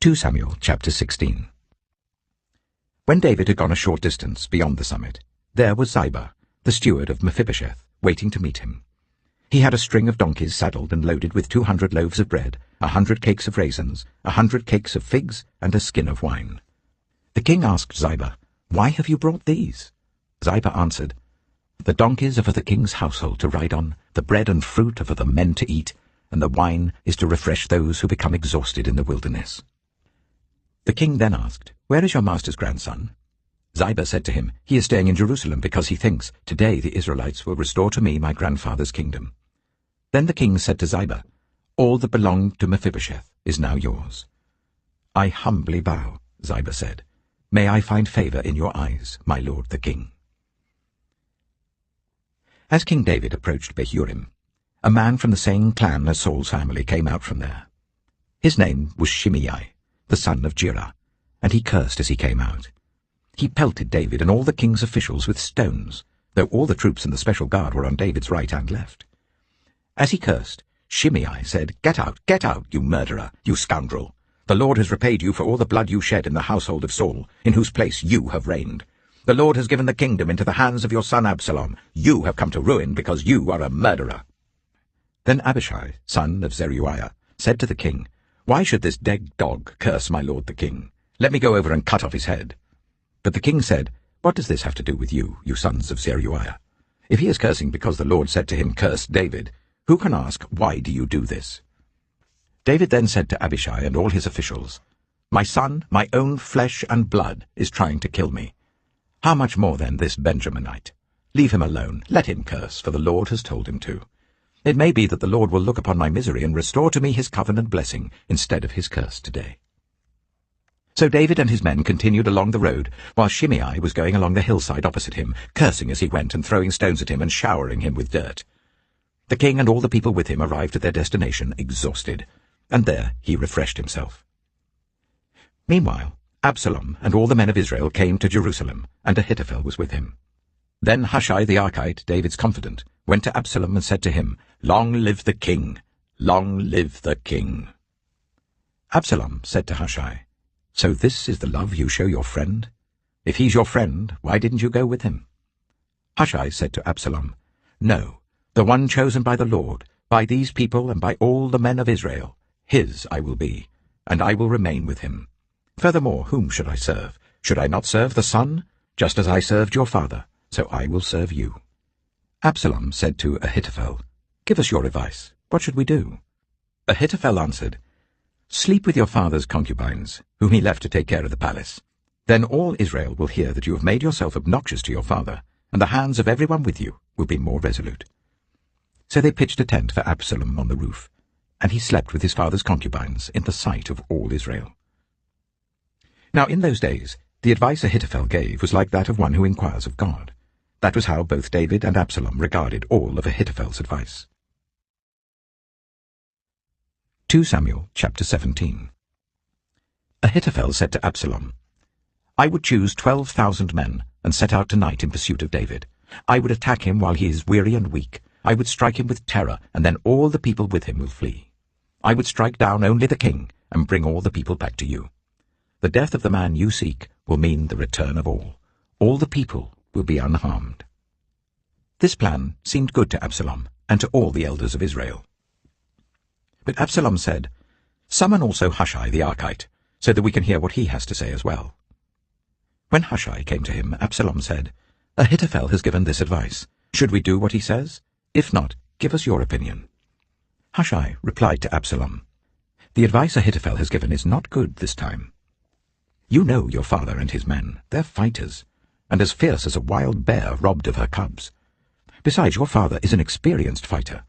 2 Samuel chapter 16. When David had gone a short distance beyond the summit, there was Ziba, the steward of Mephibosheth, waiting to meet him. He had a string of donkeys saddled and loaded with 200 loaves of bread, 100 cakes of raisins, 100 cakes of figs, and a skin of wine. The king asked Ziba, "Why have you brought these?" Ziba answered, "The donkeys are for the king's household to ride on, the bread and fruit are for the men to eat, and the wine is to refresh those who become exhausted in the wilderness." The king then asked, "Where is your master's grandson?" Ziba said to him, "He is staying in Jerusalem because he thinks, 'Today the Israelites will restore to me my grandfather's kingdom.'" Then the king said to Ziba, "All that belonged to Mephibosheth is now yours." "I humbly bow," Ziba said. "May I find favor in your eyes, my lord the king." As King David approached Behurim, a man from the same clan as Saul's family came out from there. His name was Shimei, the son of Jirah, and he cursed as he came out. He pelted David and all the king's officials with stones, though all the troops and the special guard were on David's right and left. As he cursed, Shimei said, get out, you murderer, you scoundrel! The Lord has repaid you for all the blood you shed in the household of Saul, in whose place you have reigned. The Lord has given the kingdom into the hands of your son Absalom. You have come to ruin because you are a murderer." Then Abishai, son of Zeruiah, said to the king, "Why should this dead dog curse my lord the king? Let me go over and cut off his head." But the king said, "What does this have to do with you, you sons of Zeruiah? If he is cursing because the Lord said to him, 'Curse David,' who can ask, 'Why do you do this?'" David then said to Abishai and all his officials, "My son, my own flesh and blood, is trying to kill me. How much more then this Benjaminite? Leave him alone, let him curse, for the Lord has told him to. It may be that the Lord will look upon my misery and restore to me his covenant blessing instead of his curse today." So David and his men continued along the road, while Shimei was going along the hillside opposite him, cursing as he went and throwing stones at him and showering him with dirt. The king and all the people with him arrived at their destination exhausted, and there he refreshed himself. Meanwhile, Absalom and all the men of Israel came to Jerusalem, and Ahithophel was with him. Then Hushai the Archite, David's confidant, went to Absalom and said to him, "Long live the king! Long live the king!" Absalom said to Hushai, "So this is the love you show your friend? If he's your friend, why didn't you go with him?" Hushai said to Absalom, "No, the one chosen by the Lord, by these people and by all the men of Israel, his I will be, and I will remain with him. Furthermore, whom should I serve? Should I not serve the son? Just as I served your father, so I will serve you." Absalom said to Ahithophel, "Give us your advice. What should we do?" Ahithophel answered, "Sleep with your father's concubines, whom he left to take care of the palace. Then all Israel will hear that you have made yourself obnoxious to your father, and the hands of everyone with you will be more resolute." So they pitched a tent for Absalom on the roof, and he slept with his father's concubines in the sight of all Israel. Now in those days, the advice Ahithophel gave was like that of one who inquires of God. That was how both David and Absalom regarded all of Ahithophel's advice. 2 Samuel chapter 17. Ahithophel said to Absalom, "I would choose 12,000 men and set out tonight in pursuit of David. I would attack him while he is weary and weak. I would strike him with terror, and then all the people with him will flee. I would strike down only the king and bring all the people back to you. The death of the man you seek will mean the return of all. All the people will be unharmed." This plan seemed good to Absalom and to all the elders of Israel. But Absalom said, "Summon also Hushai the Archite, so that we can hear what he has to say as well." When Hushai came to him, Absalom said, "Ahithophel has given this advice. Should we do what he says? If not, give us your opinion." Hushai replied to Absalom, "The advice Ahithophel has given is not good this time. You know your father and his men. They're fighters, and as fierce as a wild bear robbed of her cubs. Besides, your father is an experienced fighter.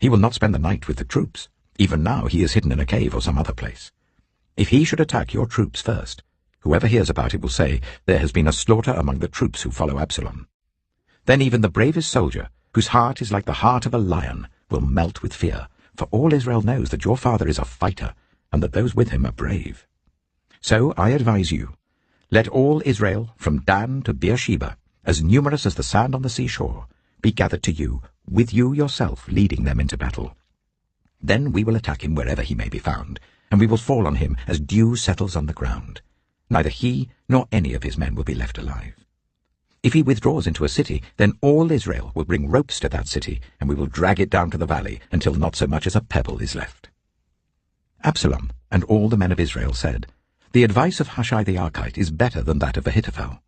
He will not spend the night with the troops. Even now he is hidden in a cave or some other place. If he should attack your troops first, whoever hears about it will say, 'There has been a slaughter among the troops who follow Absalom.' Then even the bravest soldier, whose heart is like the heart of a lion, will melt with fear, for all Israel knows that your father is a fighter, and that those with him are brave. So I advise you, let all Israel, from Dan to Beersheba, as numerous as the sand on the seashore, be gathered to you, with you yourself leading them into battle. Then we will attack him wherever he may be found, and we will fall on him as dew settles on the ground. Neither he nor any of his men will be left alive. If he withdraws into a city, then all Israel will bring ropes to that city, and we will drag it down to the valley until not so much as a pebble is left." Absalom and all the men of Israel said, "The advice of Hushai the Archite is better than that of Ahithophel."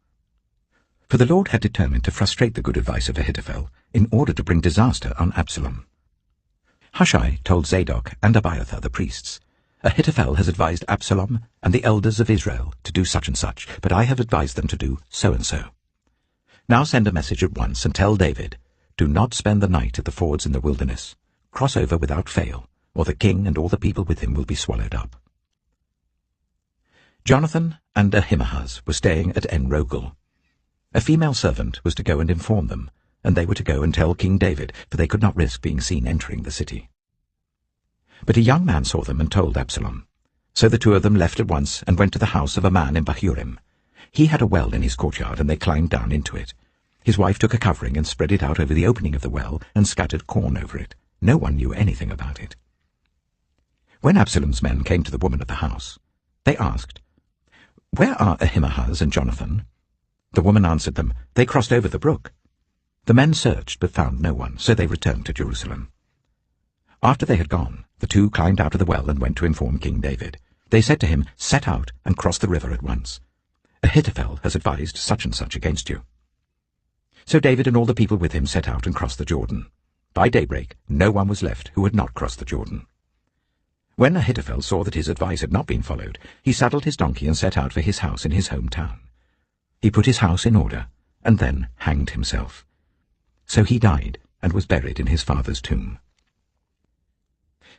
For the Lord had determined to frustrate the good advice of Ahithophel in order to bring disaster on Absalom. Hushai told Zadok and Abiathar the priests, "Ahithophel has advised Absalom and the elders of Israel to do such and such, but I have advised them to do so and so. Now send a message at once and tell David, do not spend the night at the fords in the wilderness. Cross over without fail, or the king and all the people with him will be swallowed up." Jonathan and Ahimaaz were staying at En-Rogel. A female servant was to go and inform them, and they were to go and tell King David, for they could not risk being seen entering the city. But a young man saw them and told Absalom. So the two of them left at once and went to the house of a man in Bahurim. He had a well in his courtyard, and they climbed down into it. His wife took a covering and spread it out over the opening of the well and scattered corn over it. No one knew anything about it. When Absalom's men came to the woman of the house, they asked, "Where are Ahimaaz and Jonathan?" The woman answered them, "They crossed over the brook." The men searched but found no one, so they returned to Jerusalem. After they had gone, the two climbed out of the well and went to inform King David. They said to him, "Set out and cross the river at once. Ahithophel has advised such and such against you." So David and all the people with him set out and crossed the Jordan. By daybreak, no one was left who had not crossed the Jordan. When Ahithophel saw that his advice had not been followed, he saddled his donkey and set out for his house in his hometown. He put his house in order, and then hanged himself. So he died and was buried in his father's tomb.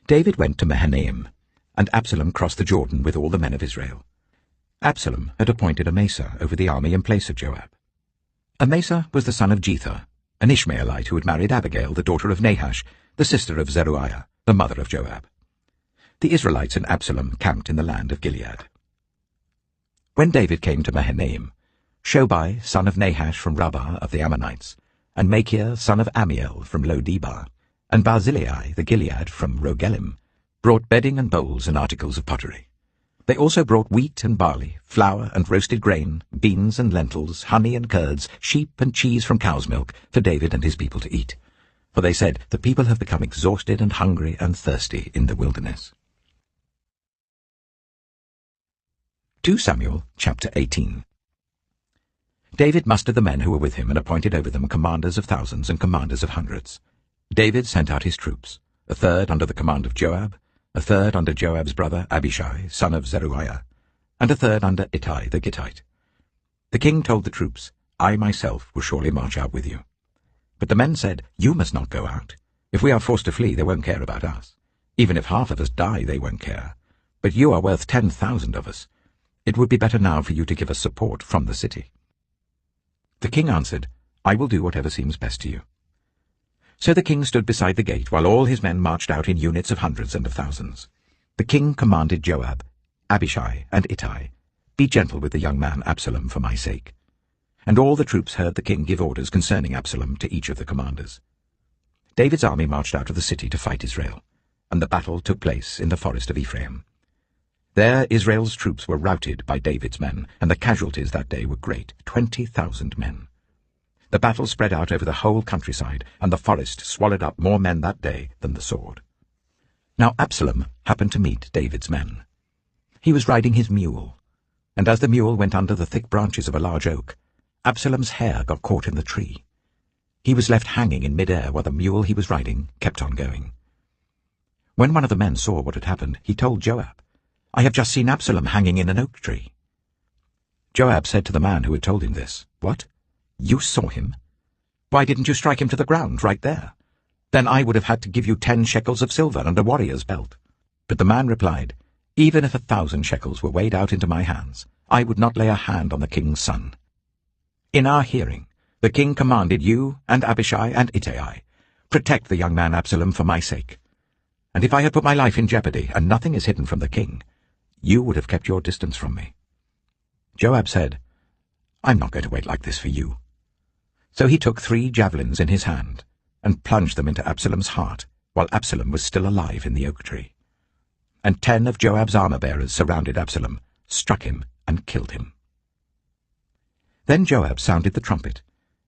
David went to Mahanaim, and Absalom crossed the Jordan with all the men of Israel. Absalom had appointed Amasa over the army in place of Joab. Amasa was the son of Jether, an Ishmaelite who had married Abigail, the daughter of Nahash, the sister of Zeruiah, the mother of Joab. The Israelites and Absalom camped in the land of Gilead. When David came to Mahanaim, Shobai, son of Nahash from Rabbah of the Ammonites, and Machir, son of Amiel from Lo-debar, and Barzillai the Gilead from Rogelim, brought bedding and bowls and articles of pottery. They also brought wheat and barley, flour and roasted grain, beans and lentils, honey and curds, sheep and cheese from cow's milk for David and his people to eat. For they said, "The people have become exhausted and hungry and thirsty in the wilderness." 2 Samuel chapter 18. David mustered the men who were with him and appointed over them commanders of thousands and commanders of hundreds. David sent out his troops, a third under the command of Joab, a third under Joab's brother Abishai, son of Zeruiah, and a third under Ittai the Gittite. The king told the troops, "I myself will surely march out with you." But the men said, "You must not go out. If we are forced to flee, they won't care about us. Even if half of us die, they won't care. But you are worth 10,000 of us. It would be better now for you to give us support from the city." The king answered, "I will do whatever seems best to you." So the king stood beside the gate while all his men marched out in units of hundreds and of thousands. The king commanded Joab, Abishai, and Ittai, "Be gentle with the young man Absalom for my sake." And all the troops heard the king give orders concerning Absalom to each of the commanders. David's army marched out of the city to fight Israel, and the battle took place in the forest of Ephraim. There Israel's troops were routed by David's men, and the casualties that day were great, 20,000 men. The battle spread out over the whole countryside, and the forest swallowed up more men that day than the sword. Now Absalom happened to meet David's men. He was riding his mule, and as the mule went under the thick branches of a large oak, Absalom's hair got caught in the tree. He was left hanging in mid-air while the mule he was riding kept on going. When one of the men saw what had happened, he told Joab, "I have just seen Absalom hanging in an oak tree." Joab said to the man who had told him this, "What? You saw him? Why didn't you strike him to the ground right there? Then I would have had to give you 10 shekels of silver and a warrior's belt." But the man replied, "Even if 1,000 shekels were weighed out into my hands, I would not lay a hand on the king's son. In our hearing, the king commanded you and Abishai and Ittai, protect the young man Absalom for my sake. And if I had put my life in jeopardy, and nothing is hidden from the king, you would have kept your distance from me." Joab said, "I'm not going to wait like this for you." So he took 3 javelins in his hand and plunged them into Absalom's heart while Absalom was still alive in the oak tree. and 10 of Joab's armor-bearers surrounded Absalom, struck him, and killed him. Then Joab sounded the trumpet,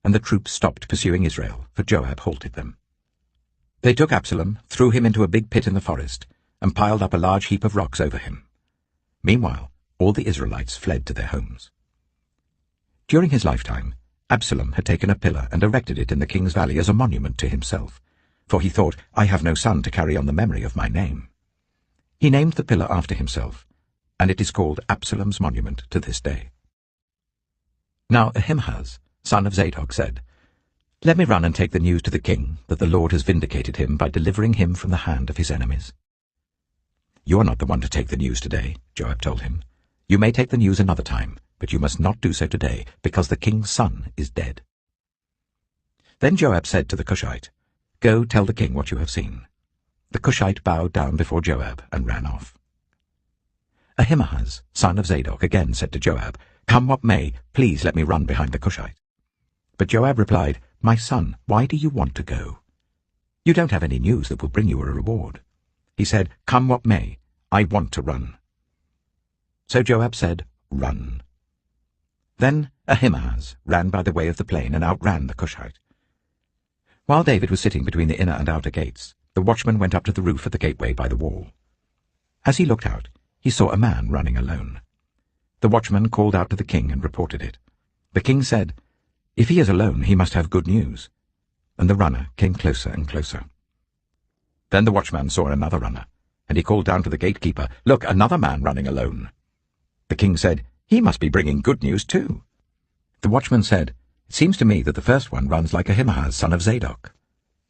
and the troops stopped pursuing Israel, for Joab halted them. They took Absalom, threw him into a big pit in the forest, and piled up a large heap of rocks over him. Meanwhile, all the Israelites fled to their homes. During his lifetime, Absalom had taken a pillar and erected it in the king's valley as a monument to himself, for he thought, I have no son to carry on the memory of my name. He named the pillar after himself, and it is called Absalom's monument to this day. Now Ahimaaz, son of Zadok, said, Let me run and take the news to the king that the Lord has vindicated him by delivering him from the hand of his enemies. You are not the one to take the news today, Joab told him. You may take the news another time, but you must not do so today, because the king's son is dead. Then Joab said to the Cushite, Go tell the king what you have seen. The Cushite bowed down before Joab and ran off. Ahimaaz, son of Zadok, again said to Joab, Come what may, please let me run behind the Cushite. But Joab replied, My son, why do you want to go? You don't have any news that will bring you a reward. He said, Come what may, I want to run. So Joab said, Run. Then Ahimaaz ran by the way of the plain and outran the Cushite. While David was sitting between the inner and outer gates, the watchman went up to the roof at the gateway by the wall. As he looked out, he saw a man running alone. The watchman called out to the king and reported it. The king said, If he is alone, he must have good news. And the runner came closer and closer. Then the watchman saw another runner, and he called down to the gatekeeper, Look, another man running alone. The king said, He must be bringing good news too. The watchman said, It seems to me that the first one runs like Ahimaaz, son of Zadok.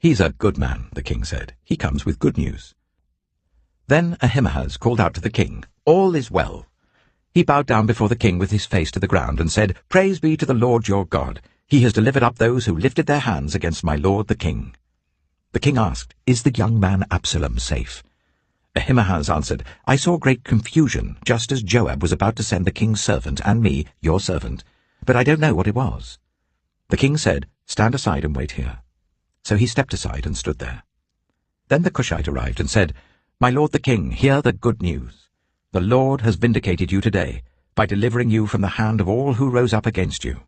He's a good man, the king said. He comes with good news. Then Ahimaaz called out to the king, All is well. He bowed down before the king with his face to the ground and said, Praise be to the Lord your God. He has delivered up those who lifted their hands against my lord the king. The king asked, Is the young man Absalom safe? Ahimaaz answered, I saw great confusion, just as Joab was about to send the king's servant and me, your servant, but I don't know what it was. The king said, Stand aside and wait here. So he stepped aside and stood there. Then the Cushite arrived and said, My lord the king, hear the good news. The Lord has vindicated you today by delivering you from the hand of all who rose up against you.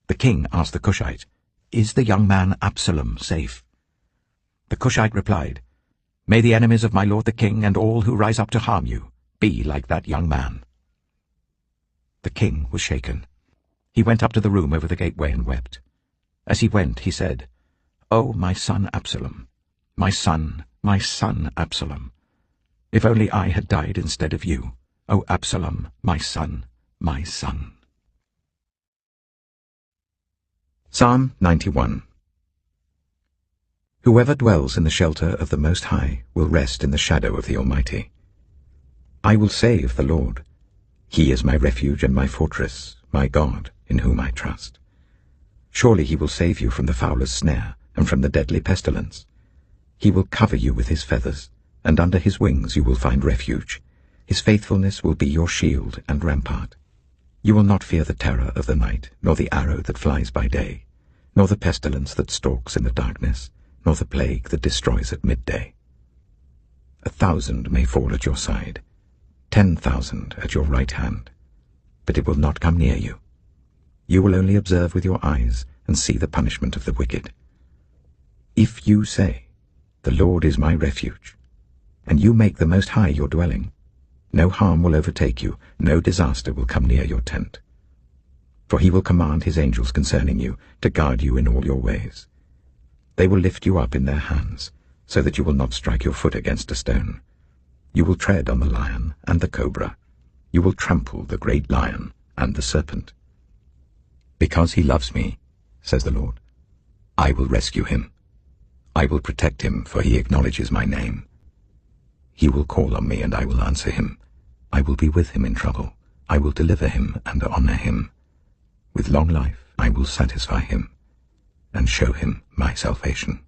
The king asked the Cushite, Is the young man Absalom safe? The Cushite replied, May the enemies of my lord the king and all who rise up to harm you be like that young man. The king was shaken. He went up to the room over the gateway and wept. As he went, he said, Oh, my son Absalom, my son Absalom. If only I had died instead of you, O Absalom, my son, my son. Psalm 91. Whoever dwells in the shelter of the Most High will rest in the shadow of the Almighty. I will say of the Lord, He is my refuge and my fortress, my God, in whom I trust. Surely he will save you from the fowler's snare and from the deadly pestilence. He will cover you with his feathers, and under his wings you will find refuge. His faithfulness will be your shield and rampart. You will not fear the terror of the night, nor the arrow that flies by day, nor the pestilence that stalks in the darkness, nor the plague that destroys at midday. 1,000 may fall at your side, 10,000 at your right hand, but it will not come near you. You will only observe with your eyes and see the punishment of the wicked. If you say, The Lord is my refuge, and you make the Most High your dwelling, no harm will overtake you, no disaster will come near your tent. For he will command his angels concerning you to guard you in all your ways. They will lift you up in their hands, so that you will not strike your foot against a stone. You will tread on the lion and the cobra. You will trample the great lion and the serpent. Because he loves me, says the Lord, I will rescue him. I will protect him, for he acknowledges my name. He will call on me, and I will answer him. I will be with him in trouble. I will deliver him and honor him. With long life I will satisfy him and show him my salvation.